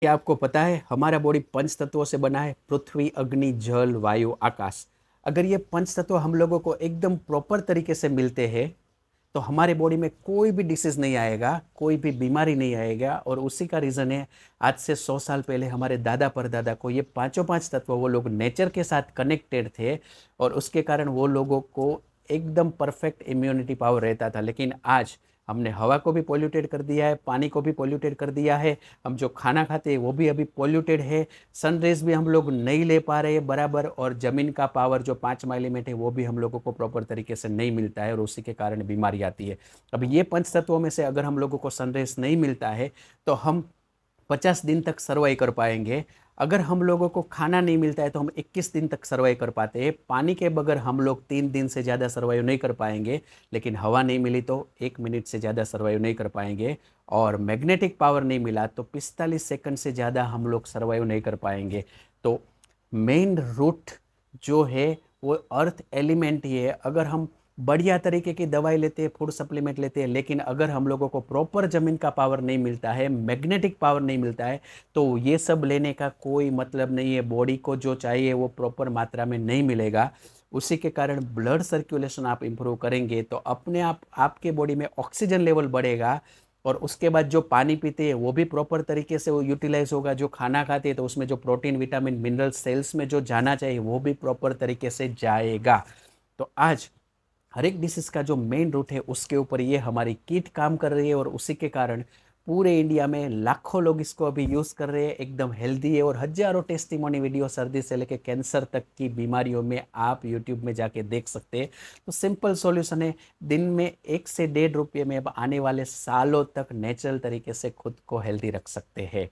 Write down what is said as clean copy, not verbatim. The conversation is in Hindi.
क्या आपको पता है हमारा बॉडी पंच तत्वों से बना है? पृथ्वी, अग्नि, जल, वायु, आकाश। अगर ये पंच तत्व हम लोगों को एकदम प्रॉपर तरीके से मिलते हैं तो हमारे बॉडी में कोई भी डिसीज नहीं आएगा, कोई भी बीमारी नहीं आएगा। और उसी का रीज़न है, आज से 100 साल पहले हमारे दादा परदादा को ये पांचों पांच तत्व, वो लोग नेचर के साथ कनेक्टेड थे और उसके कारण वो लोगों को एकदम परफेक्ट इम्यूनिटी पावर रहता था। लेकिन आज हमने हवा को भी पोल्यूटेड कर दिया है, पानी को भी पोल्यूटेड कर दिया है, हम जो खाना खाते हैं वो भी अभी पोल्यूटेड है, सन रेज भी हम लोग नहीं ले पा रहे हैं बराबर, और ज़मीन का पावर जो 5 माइलीमीटर है वो भी हम लोगों को प्रॉपर तरीके से नहीं मिलता है और उसी के कारण बीमारी आती है। अब ये पंच तत्वों में से अगर हम लोगों को सनराइज नहीं मिलता है तो हम 50 दिन तक सर्वाइव कर पाएंगे। अगर हम लोगों को खाना नहीं मिलता है तो हम 21 दिन तक सर्वाइव कर पाते हैं। पानी के बगैर हम लोग 3 दिन से ज़्यादा सर्वाइव नहीं कर पाएंगे। लेकिन हवा नहीं मिली तो 1 मिनट से ज़्यादा सर्वाइव नहीं कर पाएंगे। और मैग्नेटिक पावर नहीं मिला तो 45 सेकंड से ज़्यादा हम लोग सर्वाइव नहीं कर पाएंगे। तो मेन रूट जो है वो अर्थ एलिमेंट ही है। अगर हम बढ़िया तरीके की दवाई लेते हैं, फूड सप्लीमेंट लेते हैं, लेकिन अगर हम लोगों को प्रॉपर ज़मीन का पावर नहीं मिलता है, मैग्नेटिक पावर नहीं मिलता है, तो ये सब लेने का कोई मतलब नहीं है। बॉडी को जो चाहिए वो प्रॉपर मात्रा में नहीं मिलेगा। उसी के कारण ब्लड सर्कुलेशन आप इम्प्रूव करेंगे तो अपने आप आपके बॉडी में ऑक्सीजन लेवल बढ़ेगा। और उसके बाद जो पानी पीते हैं वो भी प्रॉपर तरीके से वो यूटिलाइज होगा। जो खाना खाते हैं तो उसमें जो प्रोटीन, विटामिन, मिनरल सेल्स में जो जाना चाहिए वो भी प्रॉपर तरीके से जाएगा। तो आज हर एक डिसीज़ का जो मेन रूट है उसके ऊपर ये हमारी किट काम कर रही है और उसी के कारण पूरे इंडिया में लाखों लोग इसको अभी यूज़ कर रहे हैं। एकदम हेल्दी है और हजारों टेस्टिमोनी वीडियो सर्दी से लेकर कैंसर तक की बीमारियों में आप यूट्यूब में जाके देख सकते हैं। तो सिंपल सॉल्यूशन है, दिन में 1 से 1.5 रुपये में अब आने वाले सालों तक नेचुरल तरीके से खुद को हेल्दी रख सकते हैं।